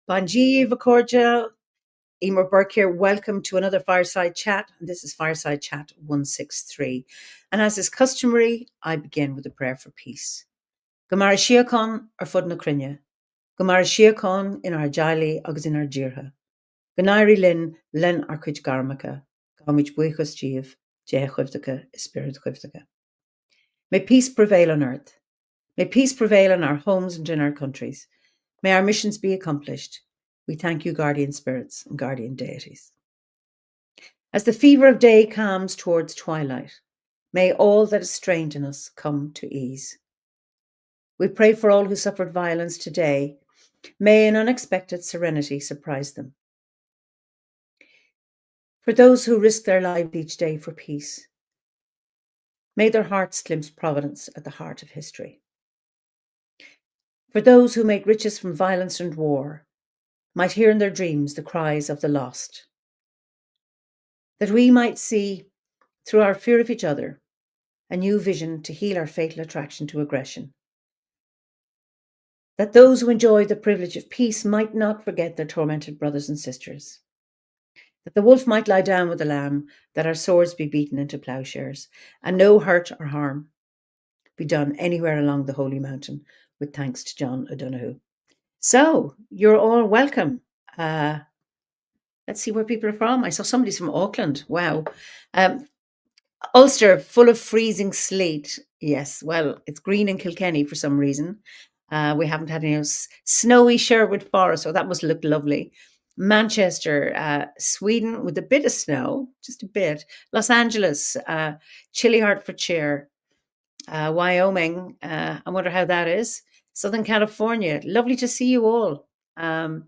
Bonji Vacorja, Eimear Burke here. Welcome to another Fireside Chat. This is Fireside Chat 163. And as is customary, I begin with a prayer for peace. Gomara Shiakon ar fud na crinne. Gomara Shiakon in our jali agus in our jirha. Ganairi lin len ar cuid garmacha. Gamich buichas jeev, jeh chuvdaka, spirit chuvdaka. May peace prevail on earth. May peace prevail in our homes and in our countries. May our missions be accomplished. We thank you, guardian spirits and guardian deities. As the fever of day calms towards twilight, may all that is strained in us come to ease. We pray for all who suffered violence today. May an unexpected serenity surprise them. For those who risk their lives each day for peace, may their hearts glimpse providence at the heart of history. For those who make riches from violence and war, might hear in their dreams the cries of the lost. That we might see, through our fear of each other, a new vision to heal our fatal attraction to aggression. That those who enjoy the privilege of peace might not forget their tormented brothers and sisters. That the wolf might lie down with the lamb, that our swords be beaten into plowshares, and no hurt or harm be done anywhere along the Holy Mountain, with thanks to John O'Donoghue. So, you're all welcome. Let's see where people are from. I saw somebody's from Auckland. Wow. Ulster, full of freezing sleet. Yes, well, it's green in Kilkenny for some reason. We haven't had any snowy Sherwood Forest, so that must look lovely. Manchester, Sweden with a bit of snow, just a bit. Los Angeles, chilly Hertfordshire. Wyoming, I wonder how that is. Southern California, lovely to see you all. The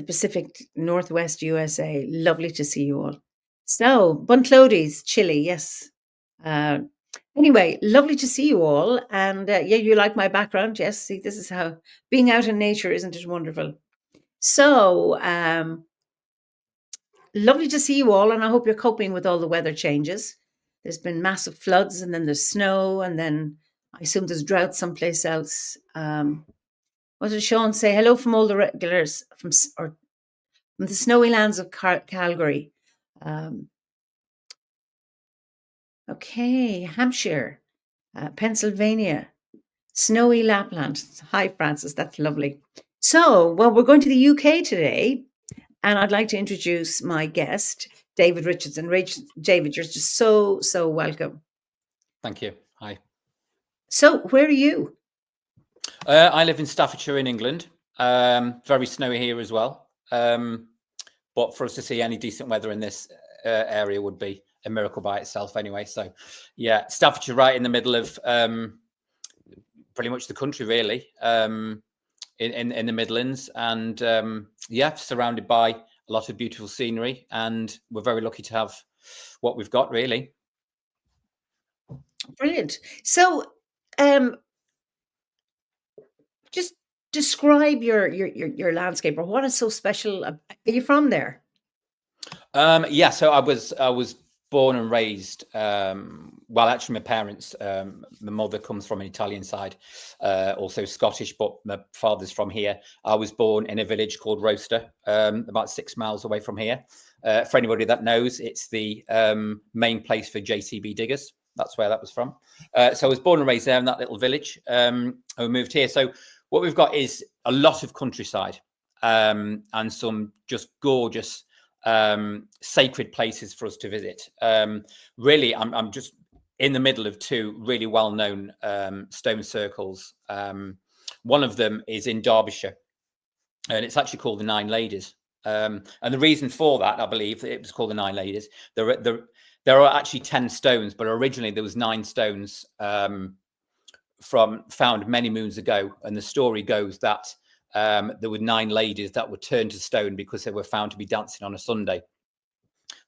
Pacific Northwest USA, lovely to see you all. So, Bunclodies, Chile, yes. Anyway, lovely to see you all. And yeah, you like my background? Yes, see, this is how being out in nature, isn't it wonderful? So, lovely to see you all, and I hope you're coping with all the weather changes. There's been massive floods, and then there's snow, and then I assume there's drought someplace else. What did Sean say? Hello from all the regulars from the snowy lands of Calgary. Okay, Hampshire, Pennsylvania, snowy Lapland. Hi, Francis. That's lovely. So, well, we're going to the UK today, and I'd like to introduce my guest, David Richardson. David, you're just so welcome. Thank you. Hi. So, where are you? I live in Staffordshire in England. Very snowy here as well. But for us to see any decent weather in this area would be a miracle by itself anyway. So, yeah, Staffordshire right in the middle of pretty much the country, really, in the Midlands. And, yeah, surrounded by a lot of beautiful scenery. And we're very lucky to have what we've got, really. Brilliant. So, just describe your landscape, or what is so special. Are you from there? Yeah, so I was born and raised. Well, actually, my parents, my mother comes from an Italian side, also Scottish, but my father's from here. I was born in a village called Roaster, about 6 miles away from here. For anybody that knows, it's the main place for JCB diggers. That's where that was from. So I was born and raised there in that little village. And we moved here. So what we've got is a lot of countryside and some just gorgeous sacred places for us to visit. Really, I'm just in the middle of two really well-known stone circles. One of them is in Derbyshire, and it's actually called the Nine Ladies. And the reason for that, I believe, it was called the Nine Ladies. There are actually 10 stones, but originally there was 9 stones found many moons ago. And the story goes that there were 9 ladies that were turned to stone because they were found to be dancing on a Sunday.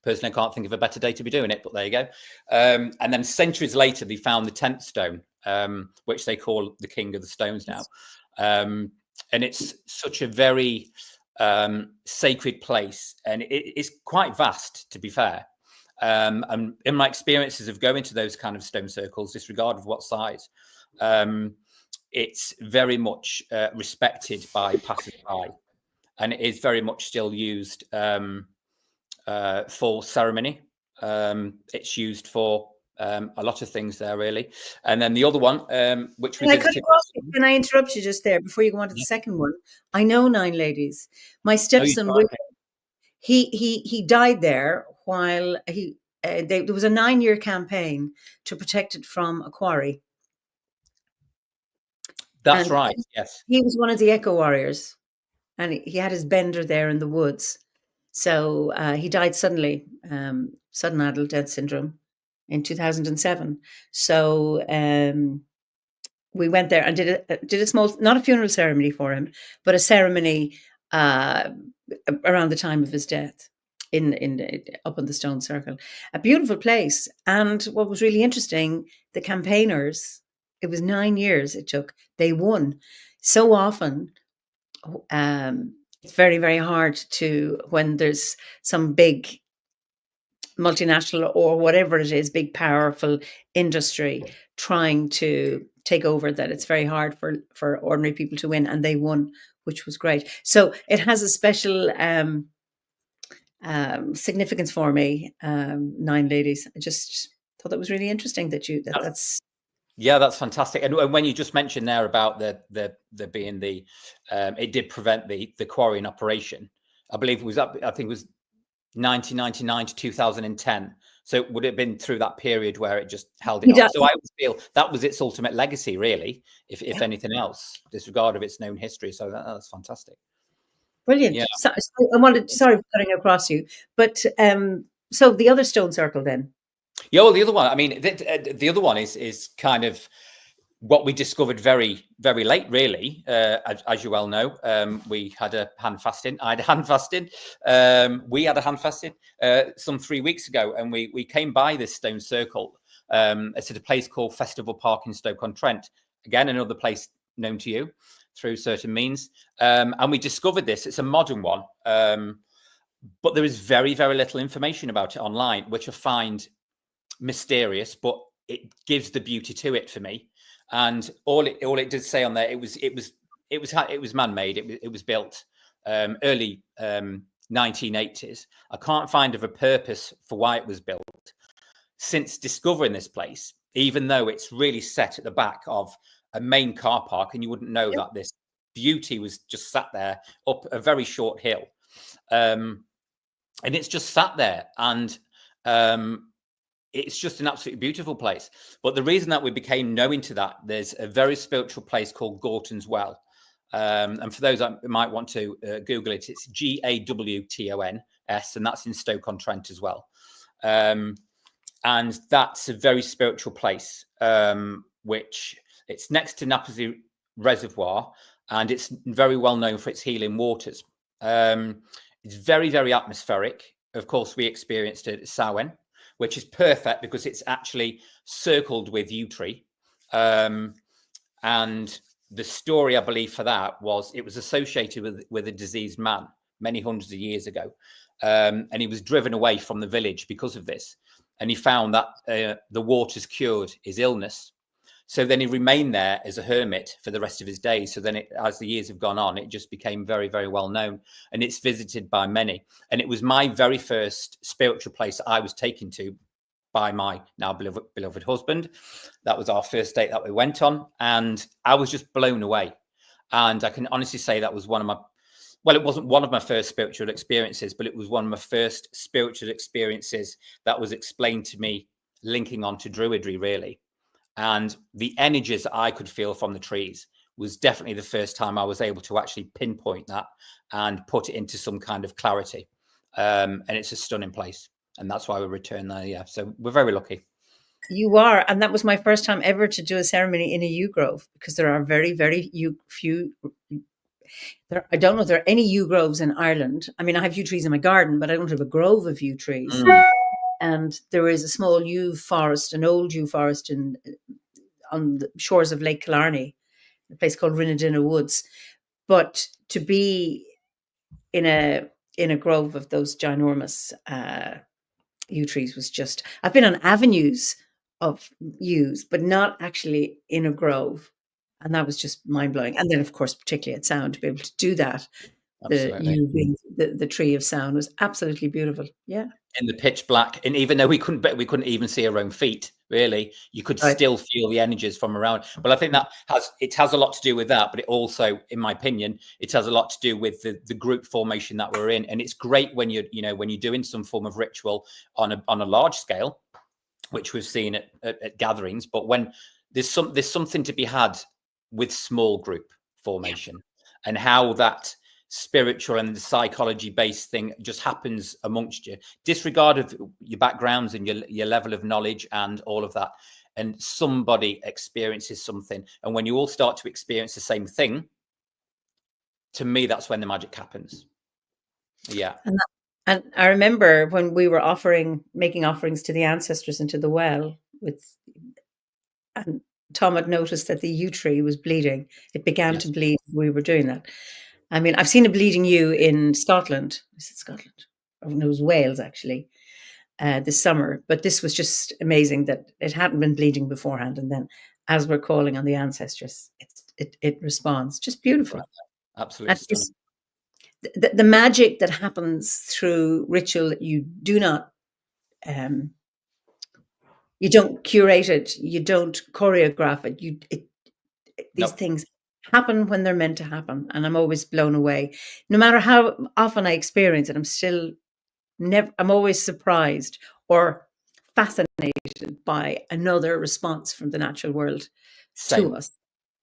Personally, I can't think of a better day to be doing it, but there you go. And then centuries later, they found the 10th stone, which they call the King of the Stones now. And it's such a very sacred place, and it's quite vast, to be fair. And in my experiences of going to those kind of stone circles, disregard of what size, it's very much respected by passers-by, and it is very much still used for ceremony. It's used for a lot of things there, really. And then the other one, which we visited. Can I interrupt you just there before you go on to the second one? I know 9 ladies. My stepson, he died there while there was a 9-year campaign to protect it from a quarry. That's right. Yes, he was one of the eco warriors, and he had his bender there in the woods. So he died suddenly, sudden adult death syndrome, in 2007. So we went there and did a small, not a funeral ceremony for him, but a ceremony around the time of his death up in the Stone Circle. A beautiful place. And what was really interesting, the campaigners, it was 9 years it took, they won. So often, it's very, very hard to, when there's some big multinational or whatever it is, big, powerful industry trying to take over, that it's very hard for ordinary people to win, and they won, which was great. So it has a special significance for me. 9 ladies. I just thought that was really interesting that's. Yeah, that's fantastic. And when you just mentioned there about the being the it did prevent the quarrying operation. I believe it was up. I think it was 1999 to 2010. So would it have been through that period where it just held it off? So I would feel that was its ultimate legacy, really, if anything else, disregard of its known history. So that's fantastic. Brilliant. Yeah. So sorry for cutting across you, but so the other Stone Circle then. Yeah, well, the other one, I mean, the other one is kind of what we discovered very, very late, really. As you well know, we had a hand fasting. I had a hand fasting. We had a hand fasting some 3 weeks ago, and we came by this Stone Circle. It's at a place called Festival Park in Stoke-on-Trent. Again, another place known to you through certain means. And we discovered this. It's a modern one, but there is very, very little information about it online, which I find mysterious, but it gives the beauty to it for me. And all it did say on there, it was man-made. It was built early 1980s. I can't find of a purpose for why it was built. Since discovering this place, even though it's really set at the back of a main car park, and you wouldn't know that this beauty was just sat there up a very short hill, and it's just sat there, and it's just an absolutely beautiful place. But the reason that we became knowing to that, there's a very spiritual place called Gorton's Well. And for those that might want to Google it, it's Gawtons, and that's in Stoke-on-Trent as well. And that's a very spiritual place, which it's next to Napasie Reservoir, and it's very well known for its healing waters. It's very, very atmospheric. Of course, we experienced it at Samhain, which is perfect because it's actually circled with yew tree. And the story, I believe, for that was it was associated with a diseased man many hundreds of years ago. And he was driven away from the village because of this. And he found that the waters cured his illness. So then he remained there as a hermit for the rest of his days. So then as the years have gone on, it just became very, very well known, and it's visited by many. And it was my very first spiritual place I was taken to by my now beloved husband. That was our first date that we went on, and I was just blown away. And I can honestly say that was one of my, well, it wasn't one of my first spiritual experiences, but it was one of my first spiritual experiences that was explained to me linking on to Druidry, really. And the energies that I could feel from the trees was definitely the first time I was able to actually pinpoint that and put it into some kind of clarity. And it's a stunning place. And that's why we returned there. Yeah. So we're very lucky. You are. And that was my first time ever to do a ceremony in a yew grove, because there are very, very few. I don't know if there are any yew groves in Ireland. I mean, I have yew trees in my garden, but I don't have a grove of yew trees. And there is a small yew forest, an old yew forest on the shores of Lake Killarney, a place called Rinnadinna Woods. But to be in a grove of those ginormous yew trees was just, I've been on avenues of yews, but not actually in a grove. And that was just mind blowing. And then, of course, particularly at sound, to be able to do that, Absolutely. the tree of sound was absolutely beautiful. Yeah. In the pitch black, and even though we couldn't even see our own feet, really, you could Right. still feel the energies from around. Well, I think that has a lot to do with that, but it also, in my opinion, it has a lot to do with the group formation that we're in. And it's great when when you're doing some form of ritual on a large scale, which we've seen at gatherings. But when there's something to be had with small group formation, and how that spiritual and the psychology based thing just happens amongst you, disregard of your backgrounds and your level of knowledge and all of that, and somebody experiences something, and when you all start to experience the same thing, to me, that's when the magic happens. Yeah. And I remember when we were making offerings to the ancestors into the well and Tom had noticed that the yew tree was bleeding. It began to Yes. bleed as we were doing that. I mean, I've seen a bleeding yew in Scotland. Is it Scotland? Oh, no, it was Wales, actually, this summer. But this was just amazing that it hadn't been bleeding beforehand. And then as we're calling on the ancestors, it responds. Just beautiful. Right. Absolutely And stunning. the magic that happens through ritual that you do not you don't curate it, you don't choreograph it. These Nope. things happen when they're meant to happen, and I'm always blown away. No matter how often I experience it, I'm always surprised or fascinated by another response from the natural world to Same. us.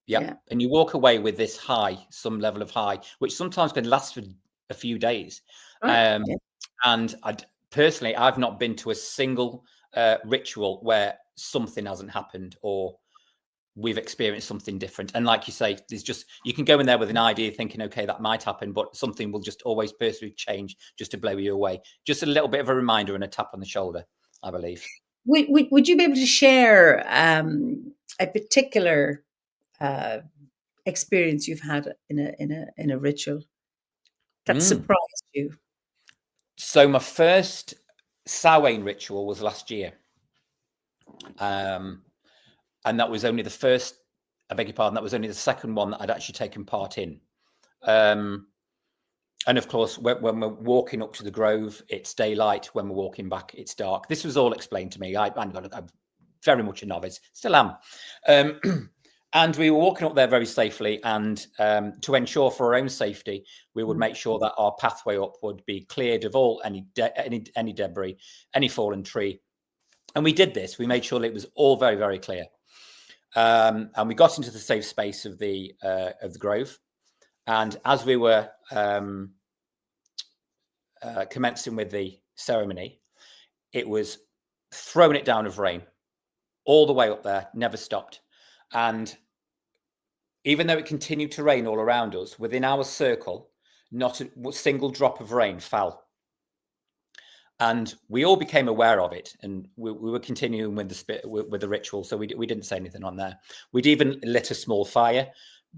Yeah. Yeah. And you walk away with this high, some level of high, which sometimes can last for a few days. Right. Yeah. And personally, I've not been to a single ritual where something hasn't happened or we've experienced something different. And like you say, you can go in there with an idea thinking, okay, that might happen, but something will just always personally change just to blow you away. Just a little bit of a reminder and a tap on the shoulder, I believe. Would you be able to share a particular experience you've had in a ritual that surprised you? So my first Samhain ritual was last year. And that was only the first, I beg your pardon, that was only the second one that I'd actually taken part in. And of course, when we're walking up to the grove, it's daylight. When we're walking back, it's dark. This was all explained to me. I'm very much a novice, still am. And we were walking up there very safely. And to ensure for our own safety, we would make sure that our pathway up would be cleared of all any debris, any fallen tree. And we did this. We made sure that it was all very, very clear. And we got into the safe space of the grove. And as we were commencing with the ceremony, it was throwing it down of rain all the way up there, never stopped. And even though it continued to rain all around us, within our circle, not a single drop of rain fell. And we all became aware of it, and we were continuing with the ritual. So we didn't say anything on there. We'd even lit a small fire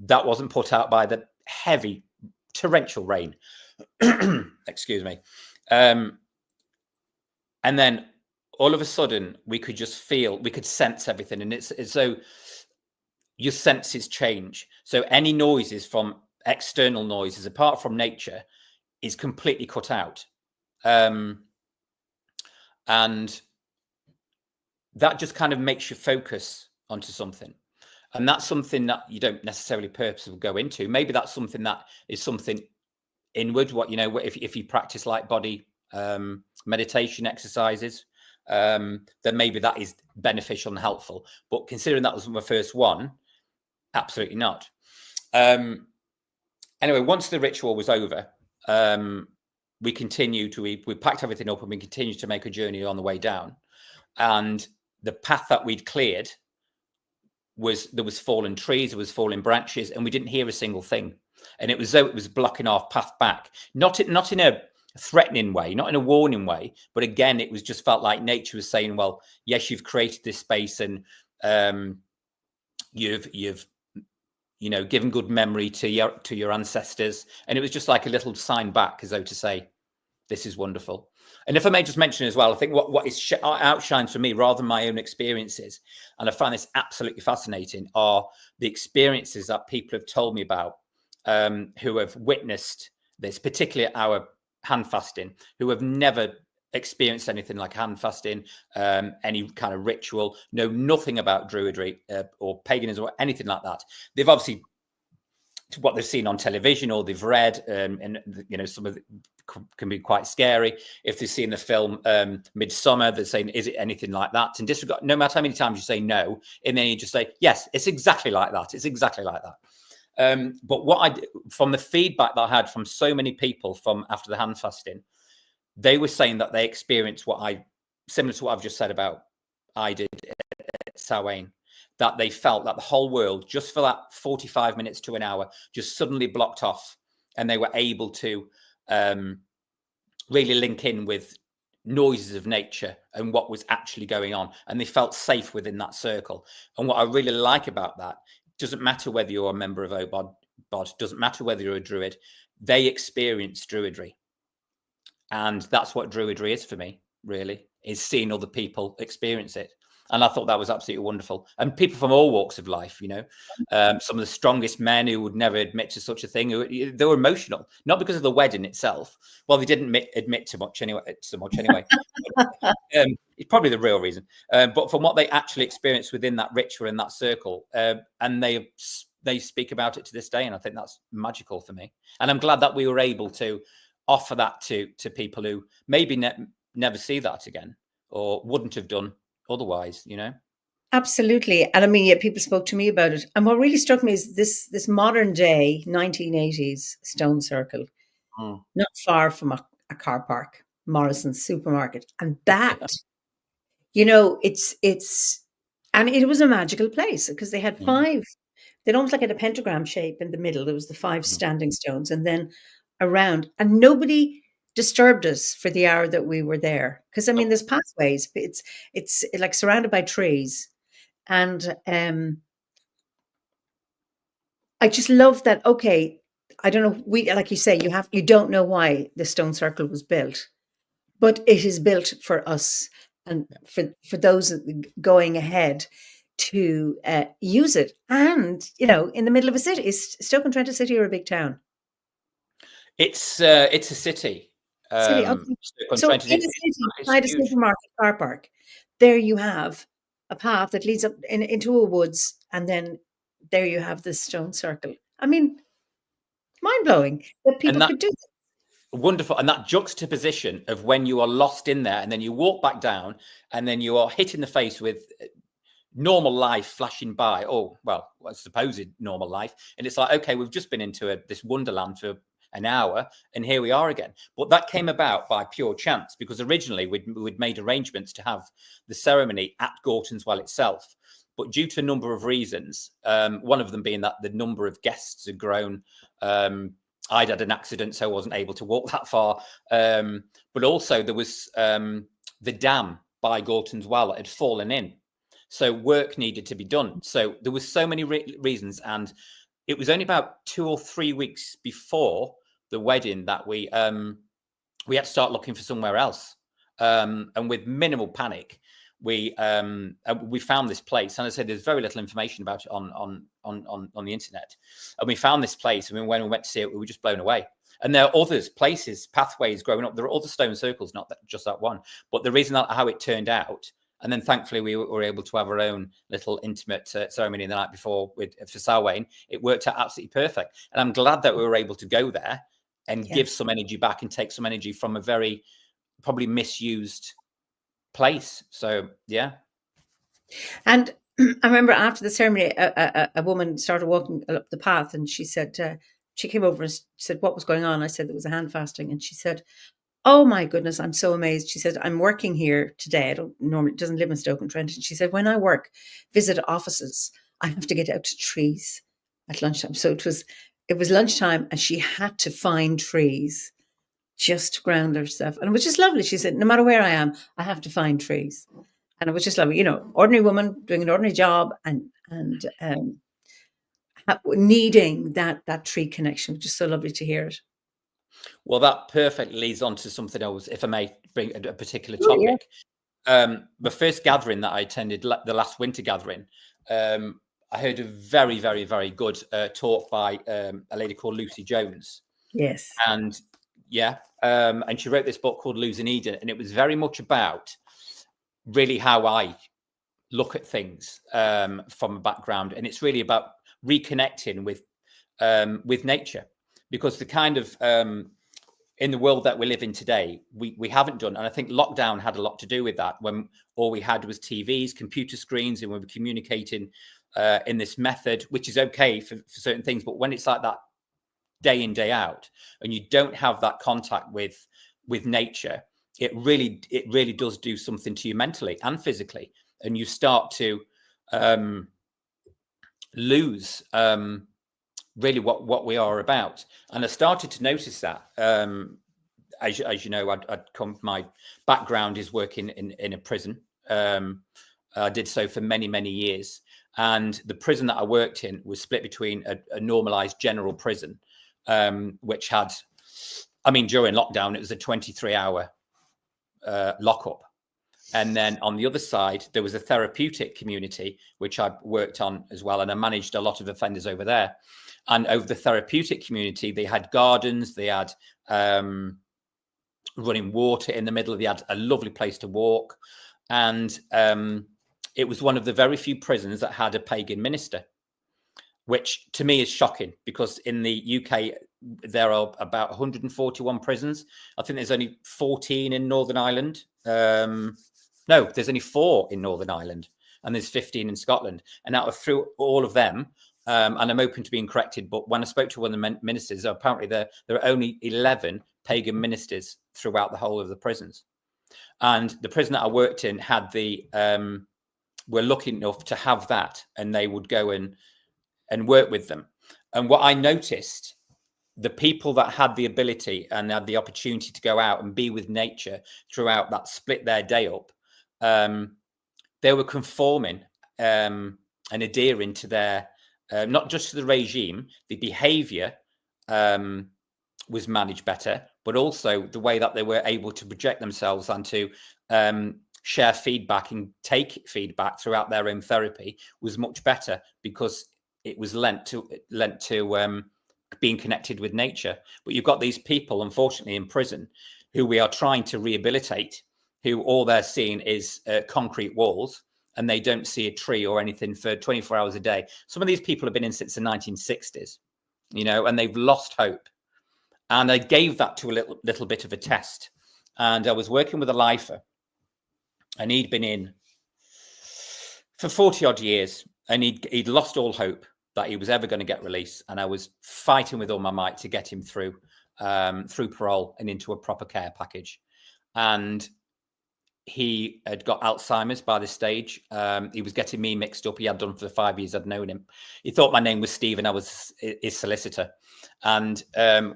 that wasn't put out by the heavy torrential rain. Excuse me. And then all of a sudden, we could sense everything, and it's so your senses change. So any noises from external noises, apart from nature, is completely cut out. And that just kind of makes you focus onto something. And that's something that you don't necessarily purposely go into. Maybe that's something that is something inward. If you practice like body meditation exercises, then maybe that is beneficial and helpful. But considering that was my first one, absolutely not. Anyway, once the ritual was over, we packed everything up and we continued to make a journey on the way down. And the path that we'd cleared there was fallen trees, there was fallen branches, and we didn't hear a single thing. And it was though it was blocking our path back, not in a threatening way, not in a warning way, but again, it was just felt like nature was saying, well, yes, you've created this space, and you've given good memory to your ancestors, and it was just like a little sign back, as though to say, this is wonderful. And if I may just mention as well, I think what outshines for me, rather than my own experiences, and I find this absolutely fascinating, are the experiences that people have told me about, who have witnessed this, particularly our hand fasting, who have never experienced anything like hand fasting, any kind of ritual, know nothing about druidry or paganism or anything like that. They've obviously what they've seen on television or they've read, and some of it can be quite scary. If they've seen the film Midsummer, they're saying, is it anything like that? And disregard, no matter how many times you say no, and then you just say, yes, it's exactly like that. It's exactly like that. But from the feedback that I had from so many people from after the hand fasting, they were saying that they experienced similar to what I've just said about I did at Samhain, that they felt that the whole world, just for that 45 minutes to an hour, just suddenly blocked off, and they were able to really link in with noises of nature and what was actually going on, and they felt safe within that circle. And what I really like about that, doesn't matter whether you're a member of OBOD, doesn't matter whether you're a druid, they experience druidry. And that's what druidry is for me, really, is seeing other people experience it. And I thought that was absolutely wonderful. And people from all walks of life, some of the strongest men who would never admit to such a thing, they were emotional, not because of the wedding itself. Well, they didn't admit to much anyway. It's probably the real reason. But from what they actually experienced within that ritual, in that circle, and they speak about it to this day. And I think that's magical for me. And I'm glad that we were able to offer that to people who maybe never see that again, or wouldn't have done otherwise, Absolutely. And I mean, yeah, people spoke to me about it. And what really struck me is this modern day 1980s stone circle, not far from a car park, Morrison's supermarket. And that, and it was a magical place because they had they'd almost like had a pentagram shape in the middle. There was the five standing stones, and then around, and nobody disturbed us for the hour that we were there. Because I mean, there's pathways. It's like surrounded by trees, and I just love that. Okay, I don't know. Like you say, you don't know why the stone circle was built, but it is built for us and for those going ahead to use it. And in the middle of a city, is Stoke-on-Trent a city or a big town? It's a city. City. Okay. So in a city, beside a supermarket car park, there you have a path that leads up into a woods, and then there you have this stone circle. I mean, mind blowing that people could do that. Wonderful. And that juxtaposition of when you are lost in there and then you walk back down and then you are hit in the face with normal life flashing by. Oh, well, supposed normal life. And it's like, okay, we've just been into this wonderland for an hour and here we are again. But that came about by pure chance, because originally we'd made arrangements to have the ceremony at Gorton's Well itself. But due to a number of reasons, one of them being that the number of guests had grown, I'd had an accident, so I wasn't able to walk that far. But also there was the dam by Gorton's Well had fallen in. So work needed to be done. So there was so many reasons. And it was only about 2 or 3 weeks before the wedding that we had to start looking for somewhere else. And with minimal panic, we found this place. And I said, there's very little information about it on the internet. And we found this place. I mean, when we went to see it, we were just blown away. And there are others, places, pathways growing up. There are other stone circles, not just that one. But the reason that how it turned out, and then thankfully we were able to have our own little intimate ceremony the night before for Samhain. It worked out absolutely perfect. And I'm glad that we were able to go there and give some energy back and take some energy from a very probably misused place. So, yeah. And I remember after the ceremony, a woman started walking up the path, and she said, she came over and said, what was going on? I said, there was a hand fasting. And she said, oh my goodness, I'm so amazed. She said, I'm working here today. I don't normally, doesn't live in Stoke-on-Trent. And she said, when I visit offices, I have to get out to trees at lunchtime. So it was lunchtime, and she had to find trees just to ground herself. And it was just lovely. She said, no matter where I am, I have to find trees. And it was just lovely, ordinary woman doing an ordinary job and needing that tree connection, which is so lovely to hear it. Well, that perfectly leads on to something else, if I may bring a particular Oh, yeah. topic. The first gathering that I attended, the last winter gathering, I heard a very, very, very good talk by a lady called Lucy Jones. Yes. And and she wrote this book called Losing Eden, and it was very much about really how I look at things from a background, and it's really about reconnecting with nature, because the kind of in the world that we live in today, we haven't done, and I think lockdown had a lot to do with that, when all we had was TVs, computer screens, and we were communicating in this method, which is okay for certain things, but when it's like that day in, day out, and you don't have that contact with nature, it really does do something to you mentally and physically, and you start to lose really what we are about. And I started to notice that as you know, my background is working in a prison. I did so for many years, and the prison that I worked in was split between a normalized general prison, which had, I mean, during lockdown, it was a 23-hour lockup. And then on the other side, there was a therapeutic community, which I worked on as well. And I managed a lot of offenders over there. And over the therapeutic community, they had gardens, they had running water in the middle. They had a lovely place to walk. And it was one of the very few prisons that had a pagan minister, which to me is shocking, because in the UK, there are about 141 prisons. I think there's only 14 in Northern Ireland. No, there's only 4 in Northern Ireland, and there's 15 in Scotland. And out of through all of them, and I'm open to being corrected, but when I spoke to one of the ministers, apparently there are only 11 pagan ministers throughout the whole of the prisons. And the prison that I worked in had were lucky enough to have that, and they would go and work with them. And what I noticed, the people that had the ability and had the opportunity to go out and be with nature throughout that, split their day up, they were conforming and adhering to their, not just to the regime, the behavior was managed better, but also the way that they were able to project themselves and to share feedback and take feedback throughout their own therapy was much better, because it was lent to being connected with nature. But you've got these people, unfortunately, in prison who we are trying to rehabilitate, who all they're seeing is concrete walls, and they don't see a tree or anything for 24 hours a day. Some of these people have been in since the 1960s, you know, and they've lost hope. And I gave that to a little bit of a test. And I was working with a lifer, and he'd been in for 40 odd years, and he'd lost all hope that he was ever going to get released. And I was fighting with all my might to get him through parole and into a proper care package. And he had got Alzheimer's by this stage. He was getting me mixed up. He had done for the 5 years I'd known him. He thought my name was Steve, and I was his solicitor. And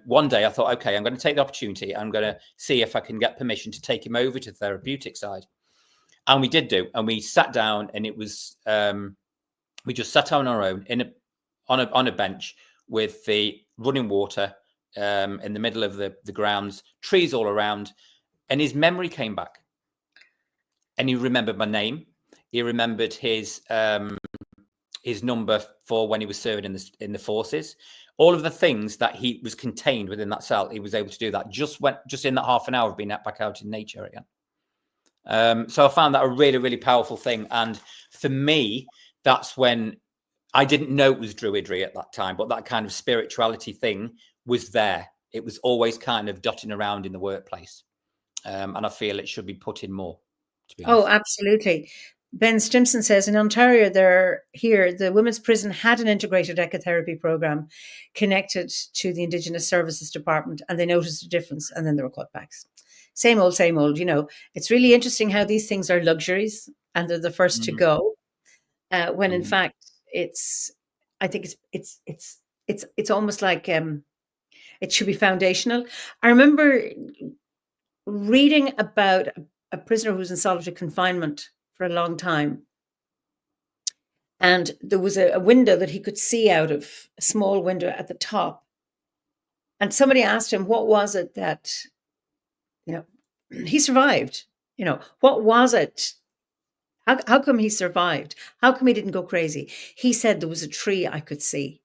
one day I thought, okay, I'm going to take the opportunity. I'm going to see if I can get permission to take him over to the therapeutic side. And we did do. And we sat down, and it was, we just sat on our own on a bench with the running water in the middle of the grounds, trees all around. And his memory came back. And he remembered my name. He remembered his number for when he was serving in the forces. All of the things that he was contained within that cell, he was able to do that just in that half an hour of being back out in nature again. So I found that a really, really powerful thing. And for me, that's when I didn't know it was druidry at that time, but that kind of spirituality thing was there. It was always kind of dotting around in the workplace. And I feel it should be put in more. Oh, absolutely. Ben Stimson says in Ontario, the women's prison had an integrated ecotherapy program connected to the Indigenous Services Department, and they noticed a difference, and then there were cutbacks. Same old, you know. It's really interesting how these things are luxuries and they're the first to go, when in fact I think it's almost like it should be foundational. I remember reading about a prisoner who was in solitary confinement for a long time. And there was a window that he could see out of, a small window at the top. And somebody asked him, what was it that, you know, he survived? You know, what was it? How come he survived? How come he didn't go crazy? He said there was a tree I could see.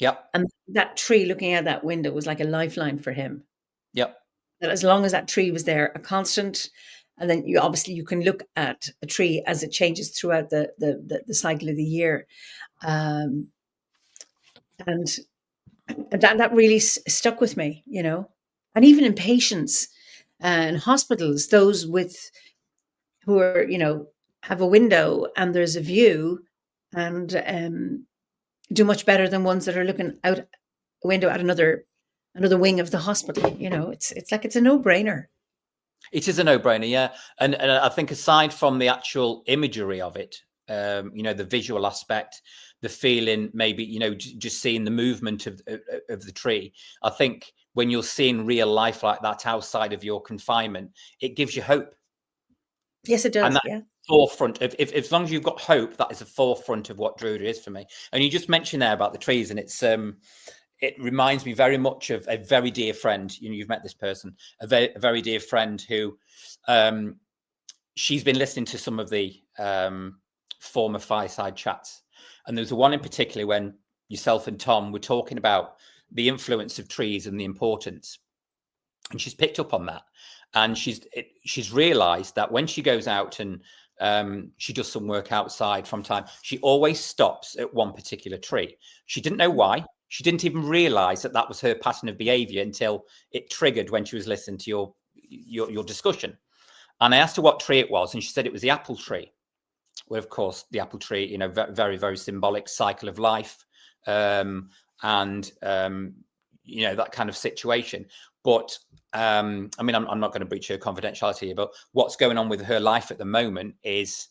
Yep. And that tree looking out that window was like a lifeline for him. Yep. That as long as that tree was there, a constant, and then you obviously you can look at a tree as it changes throughout the cycle of the year. Um, and that really stuck with me, you know. And even in patients and hospitals, those with who are, you know, have a window and there's a view, and do much better than ones that are looking out a window at another wing of the hospital. You know, it's like it's a no-brainer. It is a no-brainer, yeah. And I think aside from the actual imagery of it, you know, the visual aspect, the feeling, maybe, you know, just seeing the movement of the tree, I think when you're seeing real life like that outside of your confinement, it gives you hope. Yes, it And does. that Yeah. forefront, if as long as you've got hope, that is the forefront of what Druidry is for me. And you just mentioned there about the trees, and it reminds me very much of a very dear friend. You know, you've met this person, a very dear friend who, she's been listening to some of the former Fireside Chats, and there was one in particular when yourself and Tom were talking about the influence of trees and the importance, and she's picked up on that, and she's realised that when she goes out and she does some work outside from time, she always stops at one particular tree. She didn't know why. She didn't even realise that was her pattern of behaviour until it triggered when she was listening to your discussion. And I asked her what tree it was, and she said it was the apple tree. Well, of course, the apple tree, you know, very, very symbolic cycle of life, and you know, that kind of situation. But I mean, I'm not going to breach her confidentiality here, but what's going on with her life at the moment is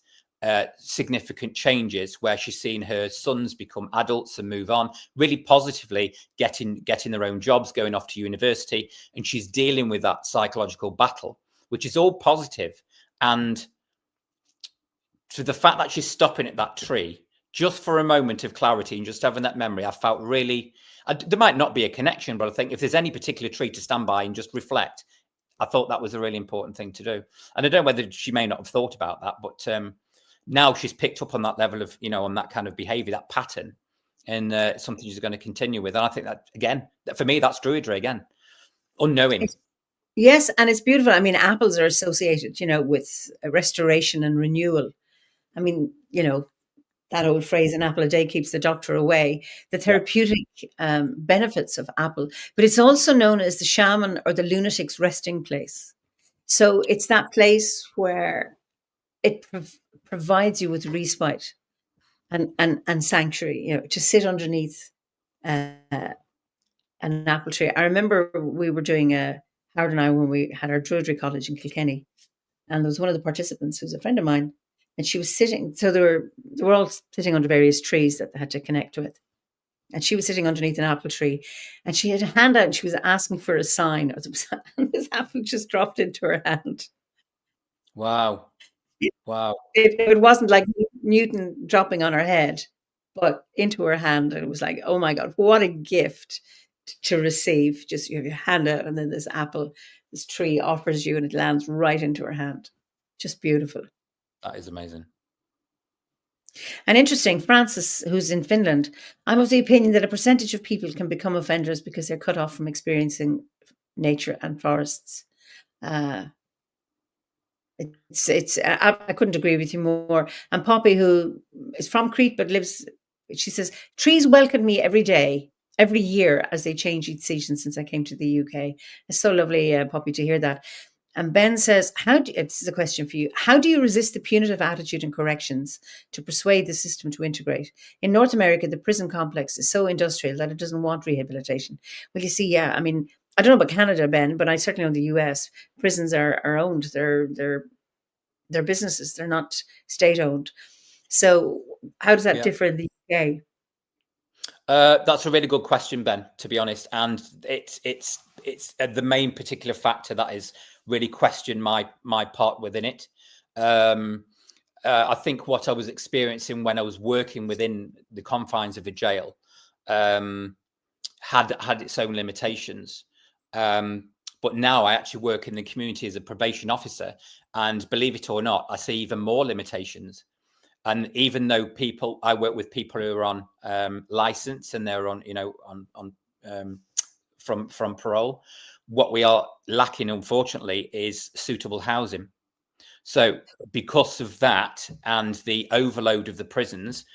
significant changes where she's seen her sons become adults and move on really positively, getting their own jobs, going off to university, and she's dealing with that psychological battle, which is all positive. And to the fact that she's stopping at that tree just for a moment of clarity and just having that memory, I felt really, there might not be a connection, but I think if there's any particular tree to stand by and just reflect, I thought that was a really important thing to do. And I don't know whether she may not have thought about that, but now she's picked up on that level of, you know, on that kind of behavior, that pattern, and something she's going to continue with. And I think that, again, for me, that's Druidry again, unknowing. Yes, and it's beautiful. I mean, apples are associated, you know, with restoration and renewal. I mean, you know, that old phrase, an apple a day keeps the doctor away, the Yeah. therapeutic benefits of apple. But it's also known as the shaman or the lunatic's resting place. So it's that place where it provides you with respite and sanctuary, you know, to sit underneath uh, an apple tree. I remember we were doing Howard and I, when we had our Druidry College in Kilkenny, and there was one of the participants who's a friend of mine, and she was sitting. So they were all sitting under various trees that they had to connect with, and she was sitting underneath an apple tree, and she had a hand out, and she was asking for a sign, and this apple just dropped into her hand. Wow. Wow. It wasn't like Newton dropping on her head, but into her hand, and it was like, oh my God, what a gift to receive. Just you have your hand out, and then this apple, this tree offers you, and it lands right into her hand. Just beautiful. That is amazing. And interesting, Francis, who's in Finland, I'm of the opinion that a percentage of people can become offenders because they're cut off from experiencing nature and forests. Uh, I couldn't agree with you more. And Poppy, who is from Crete but lives, she says, trees welcome me every day, every year, as they change each season since I came to the UK. It's so lovely, Poppy, to hear that. And Ben says, this is a question for you. How do you resist the punitive attitude and corrections to persuade the system to integrate? In North America, the prison complex is so industrial that it doesn't want rehabilitation. Well, you see, yeah, I mean, I don't know about Canada, Ben, but I certainly know the US. Prisons are owned. They're businesses. They're not state owned. So how does that Yeah. differ in the UK? That's a really good question, Ben, to be honest. And it's the main particular factor that is really questioned my part within it. I think what I was experiencing when I was working within the confines of a jail, had its own limitations. But now I actually work in the community as a probation officer, and believe it or not, I see even more limitations. And even though I work with people who are on license and they're on, from parole, what we are lacking, unfortunately, is suitable housing. So because of that and the overload of the prisons,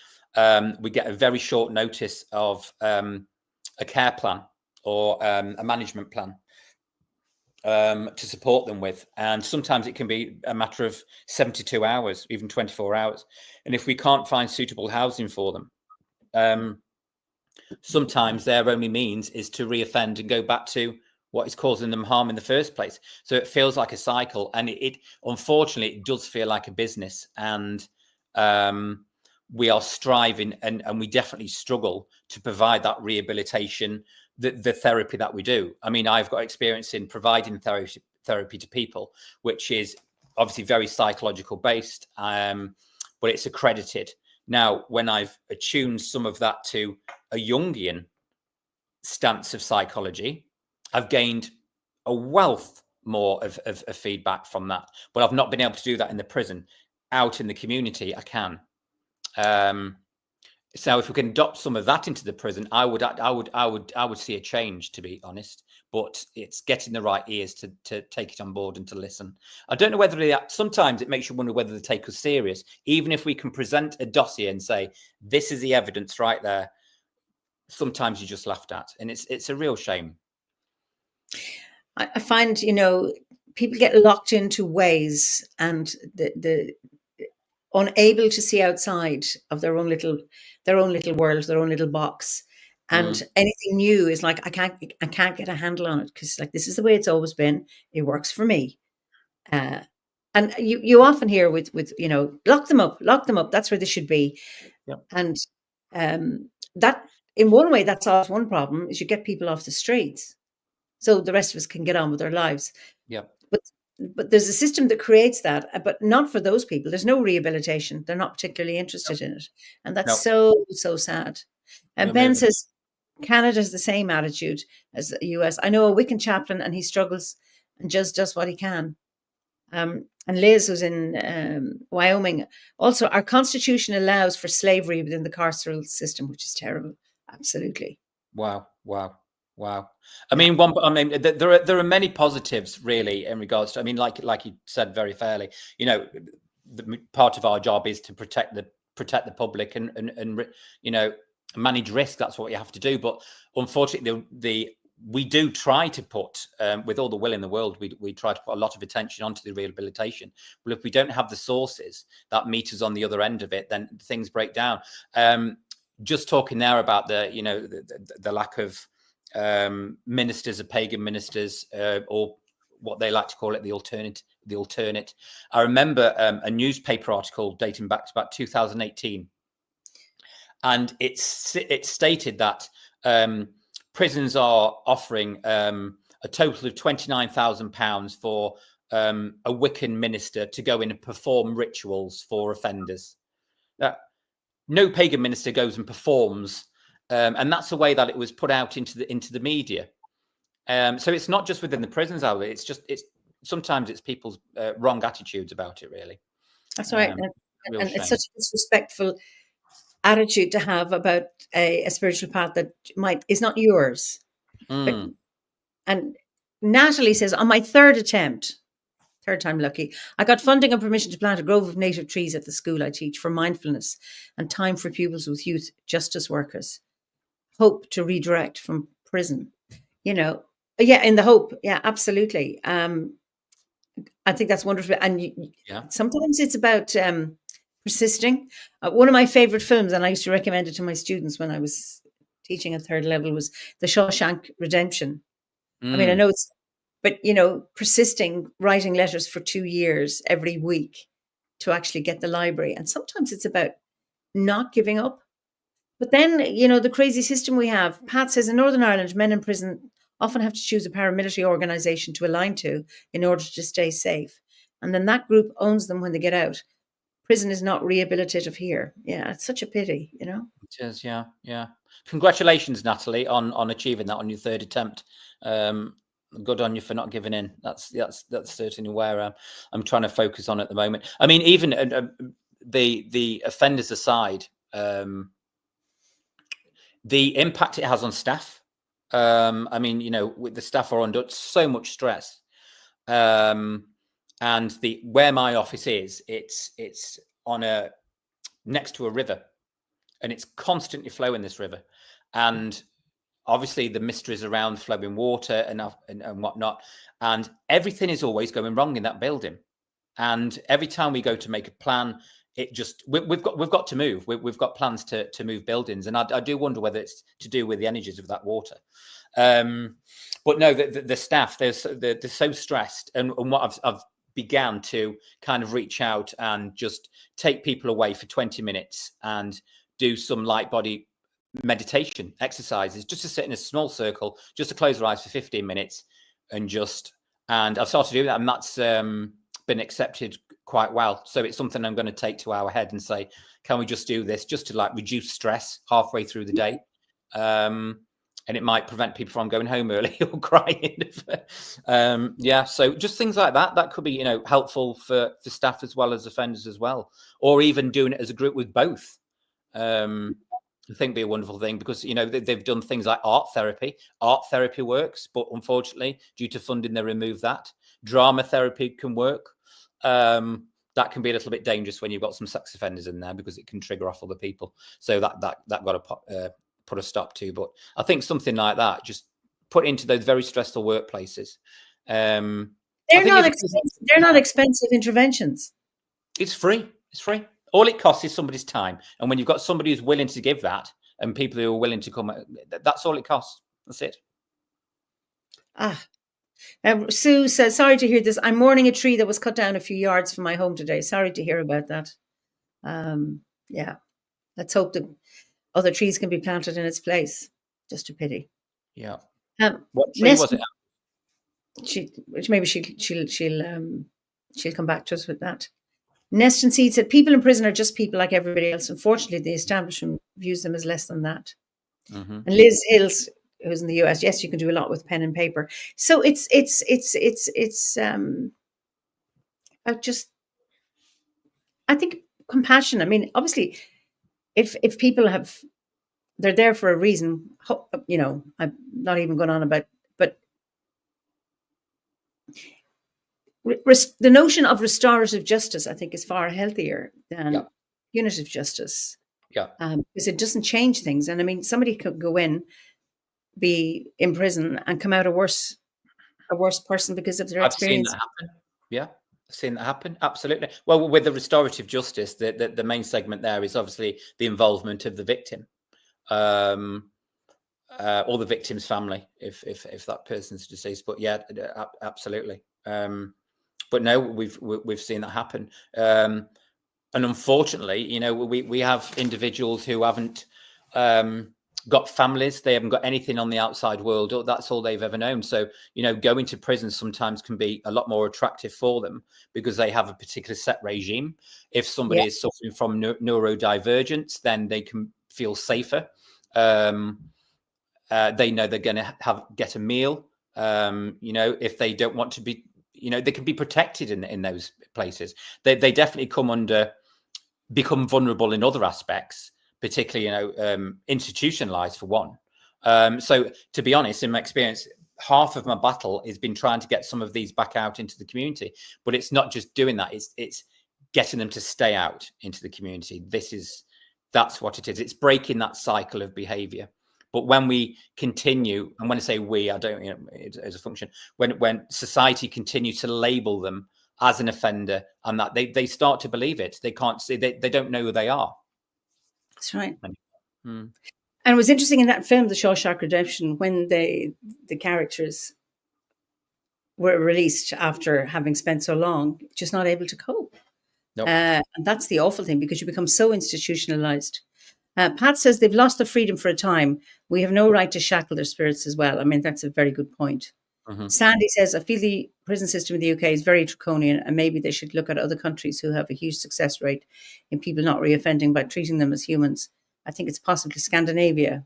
we get a very short notice of a care plan or a management plan to support them with. And sometimes it can be a matter of 72 hours, even 24 hours. And if we can't find suitable housing for them, sometimes their only means is to reoffend and go back to what is causing them harm in the first place. So it feels like a cycle, and it unfortunately, it does feel like a business. And we are striving, and we definitely struggle to provide that rehabilitation, the therapy that we do. I mean, I've got experience in providing therapy to people, which is obviously very psychological based, but it's accredited. Now, when I've attuned some of that to a Jungian stance of psychology, I've gained a wealth more of feedback from that. But I've not been able to do that in the prison. Out in the community, I can. So if we can adopt some of that into the prison, I would see a change, to be honest. But it's getting the right ears to take it on board and to listen. I don't know whether sometimes it makes you wonder whether they take us serious, even if we can present a dossier and say, this is the evidence right there. Sometimes you're just laughed at, and it's a real shame. I find, people get locked into ways, and the unable to see outside of their own little world, their own little box. And anything new is like, I can't get a handle on it, because like, this is the way it's always been. It works for me. And you often hear with lock them up. That's where they should be. Yep. And that, in one way, that solves one problem, is you get people off the streets, so the rest of us can get on with our lives. Yep. But there's a system that creates that, but not for those people. There's no rehabilitation. They're not particularly interested in it. And that's so sad. And Ben says Canada's the same attitude as the US. I know a Wiccan chaplain, and he struggles and just does what he can. And Liz, who's in Wyoming, also, our constitution allows for slavery within the carceral system, which is terrible. Absolutely. Wow. I mean, there are many positives, really, in regards to. I mean, like you said very fairly. The part of our job is to protect the public and manage risk. That's what you have to do. But unfortunately, we do try to put, with all the will in the world, we try to put a lot of attention onto the rehabilitation. But if we don't have the sources that meet us on the other end of it, then things break down. Just talking there about the lack of ministers, of pagan ministers, or what they like to call it, the alternate. I remember a newspaper article dating back to about 2018, and it stated that prisons are offering a total of £29,000 for a Wiccan minister to go in and perform rituals for offenders. No pagan minister goes and performs. And that's the way that it was put out into the media. So it's not just within the prisons, Albert. It's sometimes it's people's wrong attitudes about it, really. That's right. And it's such a disrespectful attitude to have about a spiritual path that is not yours. And Natalie says, on my third time lucky, I got funding and permission to plant a grove of native trees at the school I teach for mindfulness and time for pupils with youth justice workers. Hope to redirect from prison, in the hope. Yeah, absolutely. I think that's wonderful. And sometimes it's about persisting. One of my favorite films, and I used to recommend it to my students when I was teaching at third level, was The Shawshank Redemption. I mean, I know but persisting, writing letters for 2 years every week to actually get the library. And sometimes it's about not giving up. But then, the crazy system we have. Pat says, in Northern Ireland, men in prison often have to choose a paramilitary organisation to align to in order to stay safe. And then that group owns them when they get out. prison is not rehabilitative here. Yeah, it's such a pity, you know. It is, yeah, yeah. Congratulations, Natalie, on achieving that on your third attempt. Good on you for not giving in. That's certainly where I'm trying to focus on at the moment. I mean, even the offenders aside, the impact it has on staff. I mean, you know, with the staff are under so much stress. And where my office is, it's on next to a river, and it's constantly flowing, this river, and obviously the mysteries around flowing water and whatnot, and everything is always going wrong in that building. And every time we go to make a plan, it just we've got to move. We've got plans to move buildings, and I do wonder whether it's to do with the energies of that water. But no, the staff, they're so stressed, and what I've began to kind of reach out and just take people away for 20 minutes and do some light body meditation exercises, just to sit in a small circle, just to close your eyes for 15 minutes, and I've started doing that, and that's been accepted quite well. So it's something I'm going to take to our head and say, can we just do this just to like reduce stress halfway through the day? And it might prevent people from going home early or crying. Yeah, so just things like that could be, you know, helpful for staff as well as offenders as well, or even doing it as a group with both. I think be a wonderful thing, because, you know, they've done things like art therapy. Art therapy works, but unfortunately, due to funding, they remove that. Drama therapy can work. That can be a little bit dangerous when you've got some sex offenders in there, because it can trigger off other people. So that got to put a stop to. But I think something like that, just put into those very stressful workplaces. They're not expensive interventions. It's free. It's free. All it costs is somebody's time. And when you've got somebody who's willing to give that, and people who are willing to come, that's all it costs. That's it. Sue says, sorry to hear this. I'm mourning a tree that was cut down a few yards from my home today. Sorry to hear about that. Yeah, let's hope that other trees can be planted in its place. Just a pity. Yeah. What tree was it? Maybe she'll come back to us with that. Nest and Seed said, people in prison are just people like everybody else. Unfortunately, the establishment views them as less than that. Mm-hmm. And Liz Hills, who's in the US, yes, you can do a lot with pen and paper. So it's just, I think, compassion. I mean, obviously, if people they're there for a reason, you know, I'm not even going on about, but the notion of restorative justice, I think, is far healthier than punitive justice. Yeah. Because it doesn't change things. And I mean, somebody could go in, be in prison, and come out a worse person because of their experience. I've seen that happen. Yeah, I've seen that happen. Absolutely. Well, with the restorative justice, the main segment there is obviously the involvement of the victim, or the victim's family, if that person's deceased. But yeah, absolutely. But no, we've seen that happen. And unfortunately, you know, we have individuals who haven't got families. They haven't got anything on the outside world. That's all they've ever known. So, you know, going to prison sometimes can be a lot more attractive for them, because they have a particular set regime. If somebody is suffering from neurodivergence, then they can feel safer. They know they're going to get a meal. You know, if they don't want to be, you know, they can be protected in those places. They definitely become vulnerable in other aspects, particularly, you know, institutionalized for one. So to be honest, in my experience, half of my battle has been trying to get some of these back out into the community. But it's not just doing that. It's getting them to stay out into the community. That's what it is. It's breaking that cycle of behavior. But when we continue, and when I say we, I don't, you know, as a function, when society continues to label them as an offender, and that they start to believe it, they can't see, they don't know who they are. That's right. And it was interesting in that film, The Shawshank Redemption, when the characters were released after having spent so long, just not able to cope. Nope. And that's the awful thing, because you become so institutionalized. Pat says they've lost their freedom for a time. We have no right to shackle their spirits as well. I mean, that's a very good point. Sandy says, I feel the prison system in the UK is very draconian, and maybe they should look at other countries who have a huge success rate in people not reoffending by treating them as humans. I think it's possibly Scandinavia.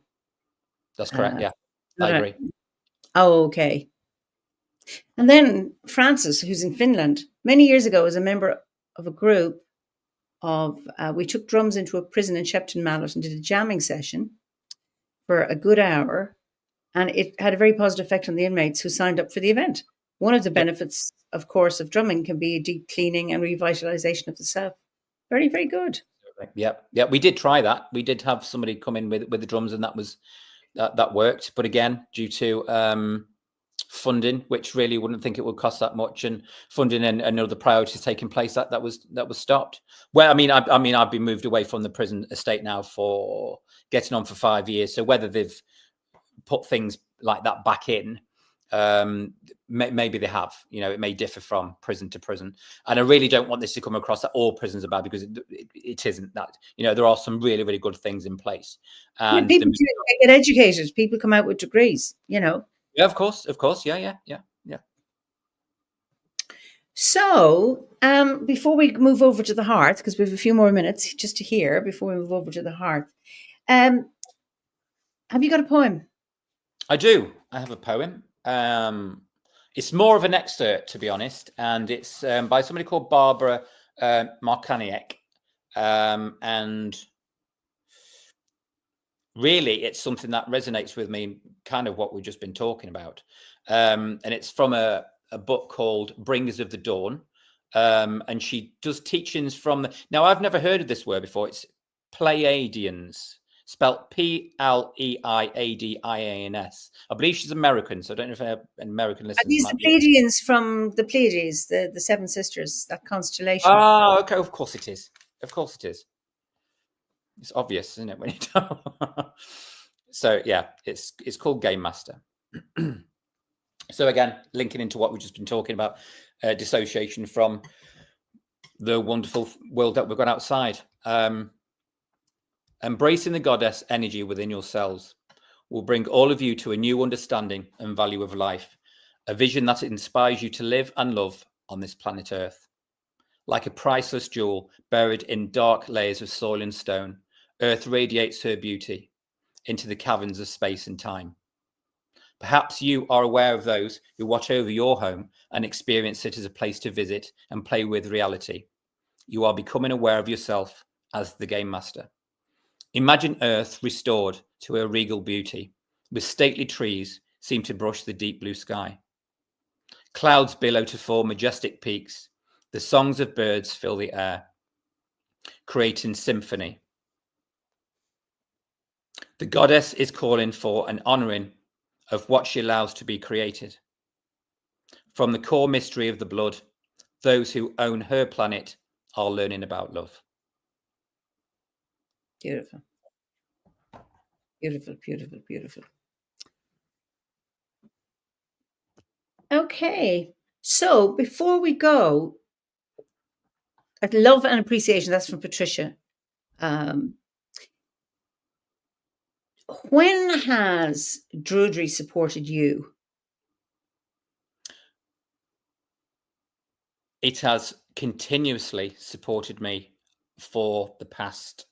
That's correct. Yeah, I agree. Oh, okay. And then Francis, who's in Finland, many years ago was a member of a group of, we took drums into a prison in Shepton Mallet and did a jamming session for a good hour. And it had a very positive effect on the inmates who signed up for the event. One of the benefits, of course, of drumming can be deep cleaning and revitalization of the self. Very, very good. Yeah, yeah. We did try that. We did have somebody come in with the drums, and that worked. But again, due to funding, which really wouldn't think it would cost that much, and funding and other priorities taking place, that was stopped. Well, I mean, I've been moved away from the prison estate now for getting on for 5 years. So whether they've put things like that back in, maybe they have. You know, it may differ from prison to prison, and I really don't want this to come across that all prisons are bad, because it isn't that. You know, there are some really, really good things in place, and people get educated. People come out with degrees. You know. Yeah, of course, yeah. So, before we move over to the hearth, because we have a few more minutes just to hear before we move over to the hearth, have you got a poem? I do. I have a poem. It's more of an excerpt, to be honest, and it's by somebody called Barbara Markaniec, and really, it's something that resonates with me, kind of what we've just been talking about, and it's from a book called Bringers of the Dawn, and she does teachings from the. Now, I've never heard of this word before. It's Pleiadians. Spelt Pleiadians. I believe she's American, so I don't know if I have an American listeners. Are these the Pleiadians from the Pleiades, the Seven Sisters, that constellation? Oh, okay. Of course it is. Of course it is. It's obvious, isn't it? When you don't. So yeah, it's called Game Master. So again, linking into what we've just been talking about, dissociation from the wonderful world that we've got outside. Embracing the goddess energy within yourselves will bring all of you to a new understanding and value of life, a vision that inspires you to live and love on this planet Earth. Like a priceless jewel buried in dark layers of soil and stone, Earth radiates her beauty into the caverns of space and time. Perhaps you are aware of those who watch over your home and experience it as a place to visit and play with reality. You are becoming aware of yourself as the Game Master. Imagine Earth restored to her regal beauty, with stately trees seem to brush the deep blue sky. Clouds billow to form majestic peaks. The songs of birds fill the air, creating symphony. The goddess is calling for an honoring of what she allows to be created. From the core mystery of the blood, those who own her planet are learning about love. Beautiful. Beautiful, beautiful, beautiful. Okay. So before we go, love and appreciation, that's from Patricia. When has Druidry supported you? It has continuously supported me for the past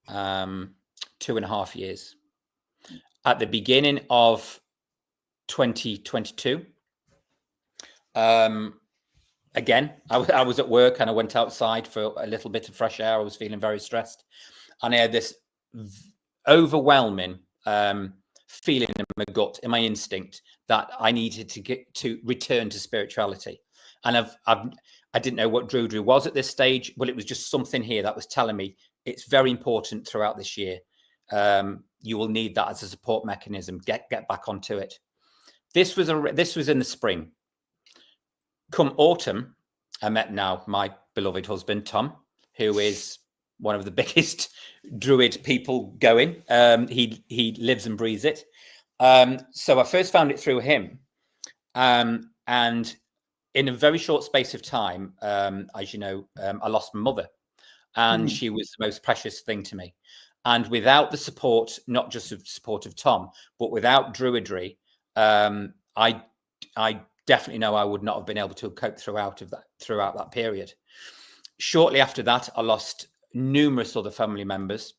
2.5 years. At the beginning of 2022, again, I was at work and I went outside for a little bit of fresh air. I was feeling very stressed, and I had this overwhelming feeling in my gut, in my instinct, that I needed to get to return to spirituality. And I didn't know what Druidry was at this stage, but it was just something here that was telling me it's very important throughout this year. You will need that as a support mechanism. Get back onto it. This was in the spring. Come autumn, I met now my beloved husband Tom, who is one of the biggest Druid people going. He lives and breathes it. So I first found it through him, and in a very short space of time, as you know, I lost my mother, and she was the most precious thing to me. And without the support, not just the support of Tom, but without Druidry, I definitely know I would not have been able to cope throughout that period. Shortly after that, I lost numerous other family members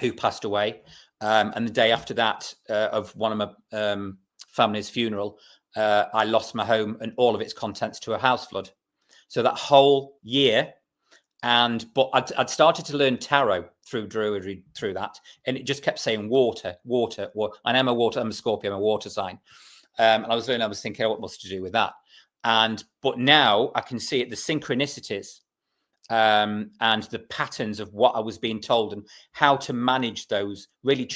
who passed away. And the day after that, of one of my family's funeral, I lost my home and all of its contents to a house flood. So that whole year, but I'd started to learn tarot through Druidry through that, and it just kept saying water, water, water. And I'm a Scorpio, I'm a water sign. And I was thinking, what must to do with that? But now I can see it, the synchronicities, and the patterns of what I was being told and how to manage those really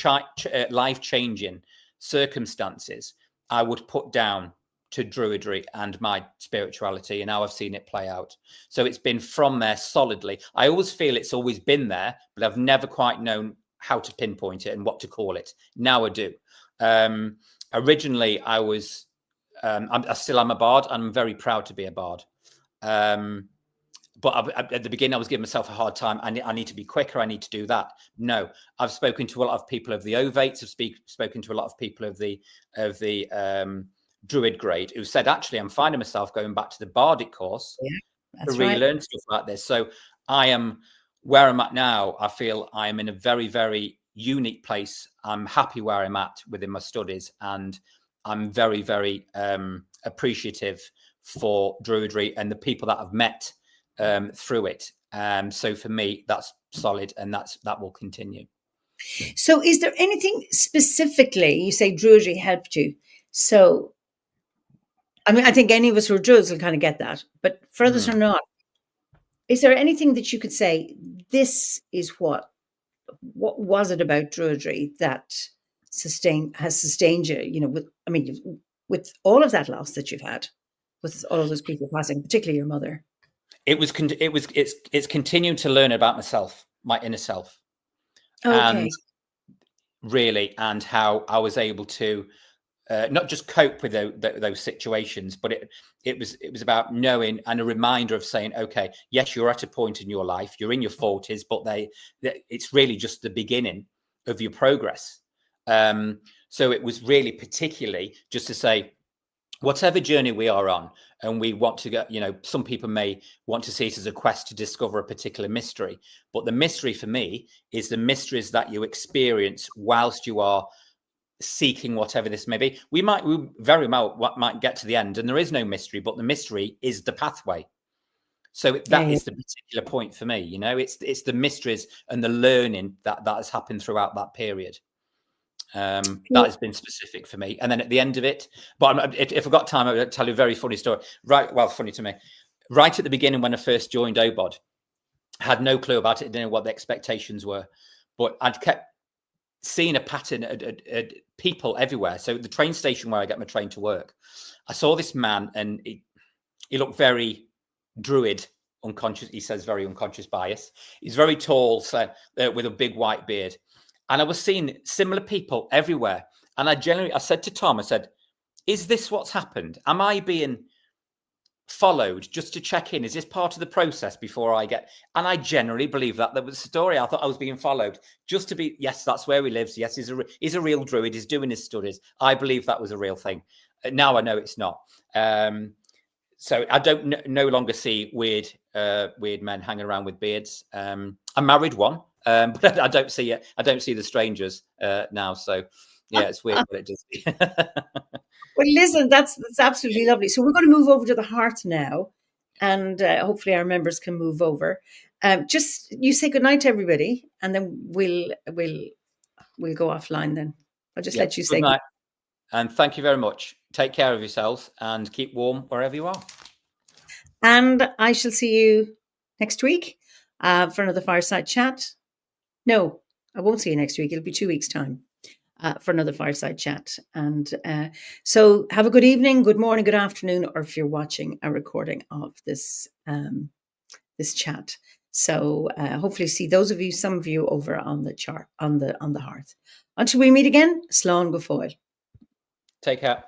life-changing circumstances I would put down to Druidry and my spirituality, and how I've seen it play out. So it's been from there solidly. I always feel it's always been there, but I've never quite known how to pinpoint it and what to call it. Now I do. Originally, I was, I still am a bard, and I'm very proud to be a bard. But at the beginning, I was giving myself a hard time. I need to be quicker. I need to do that. No, I've spoken to a lot of people of the ovates. I've spoken to a lot of people of the Druid grade who said, actually, I'm finding myself going back to the bardic course to relearn stuff like this. So I am where I'm at now. I feel I am in a very, very unique place. I'm happy where I'm at within my studies, and I'm very, very appreciative for Druidry and the people that I've met through it. So for me, that's solid, and that will continue. So is there anything specifically, you say Druidry helped you? So, I mean, I think any of us who are Druids will kind of get that, but for others or not, is there anything that you could say, this is what was it about Druidry that has sustained you, you know, with all of that loss that you've had, with all of those people passing, particularly your mother? It's continuing to learn about myself, my inner self. Okay. And really, and how I was able to not just cope with those situations, but it was about knowing, and a reminder of saying, okay, yes, you're at a point in your life, you're in your 40s, but it's really just the beginning of your progress. So it was really particularly just to say, whatever journey we are on, and we want to go, you know, some people may want to see it as a quest to discover a particular mystery, but the mystery for me is the mysteries that you experience whilst you are seeking whatever this may be. We very well might get to the end and there is no mystery, but the mystery is the pathway. So that is the particular point for me. You know, it's the mysteries and the learning that has happened throughout that period. That has been specific for me. And then at the end of it, but if I've got time, I'll tell you a very funny story. Funny to me. Right at the beginning, when I first joined OBOD, I had no clue about it, didn't know what the expectations were, but I'd kept seeing a pattern at people everywhere. So the train station where I get my train to work, I saw this man, and he looked very Druid, unconscious. He says very unconscious bias. He's very tall, so with a big white beard. And I was seeing similar people everywhere. And I said to Tom, I said, is this what's happened? Am I being followed just to check in? Is this part of the process before I get? And I generally believe that was the story. I thought I was being followed just to be, yes, that's where he lives. Yes, he's a real Druid. He's doing his studies. I believe that was a real thing. Now I know it's not. So I don't no longer see weird men hanging around with beards. I married one. But I don't see it. I don't see the strangers now. So yeah, it's weird, but it does. Well, listen, that's absolutely lovely. So we're going to move over to the heart now, and hopefully our members can move over. Just you say goodnight to everybody, and then we'll go offline. Then I'll just let you say goodnight, and thank you very much. Take care of yourselves and keep warm wherever you are. And I shall see you next week for another Fireside Chat. No, I won't see you next week. It'll be 2 weeks' time for another Fireside Chat. And so have a good evening, good morning, good afternoon, or if you're watching a recording of this this chat. So hopefully see some of you over on the chart, on the hearth. Until we meet again, slán go fóill. Take care.